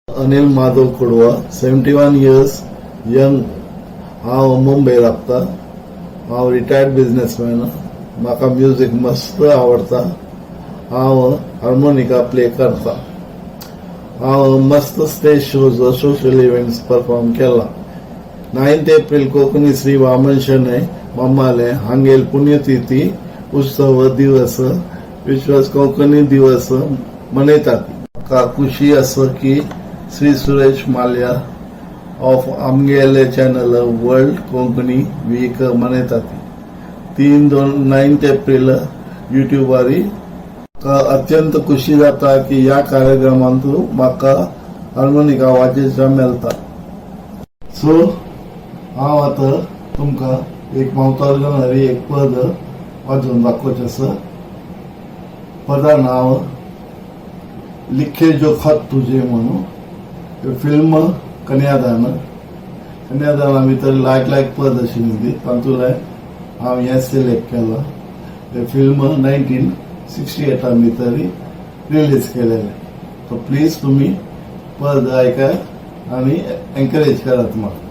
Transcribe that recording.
Anil Madhav Kudwa 71 years young. हांव मुंबई रावता. हांव रिटायर्ड बिझनेसमॅन. म्हाका म्युझिक मस्त आवडता. हांव हार्मोनिका प्ले करता. हांव मस्त stage shows social events perform केला. 9 एप्रिल कोंकणी श्री वामन शेणै मम्माले हांगेल पुण्यतिथी उत्सव दिवस विश्वास कोंकणी दिवस मनयतात. म्हाका खुशी आसा की श्री सुरेश माल्या ऑफ आमगेले चॅनल वर्ल्ड कोंकणी वीक मनयतात. 9 एप्रिल युट्यूबार अत्यंत खुशी जाता की ह्या कार्यक्रमांत म्हाका हार्मोनिका वाजोवपाक मेळटा. सो हांव आतां तुमकां एक मावतारगणारी एक पद वाजोवन दाखोवचें आसा. पदां नांव लिखे जो खत तुझे म्हणून. फिल्म कन्यादान. कन्यादाना भितर लायक पद आशिल्ली तातूंतले हांव हें सिलेक्ट केलां. तें फिल्म 1968 भितर रिलीज केलेलें. सो प्लीज तुमी पद आयकात आनी एनकरेज करात म्हाका.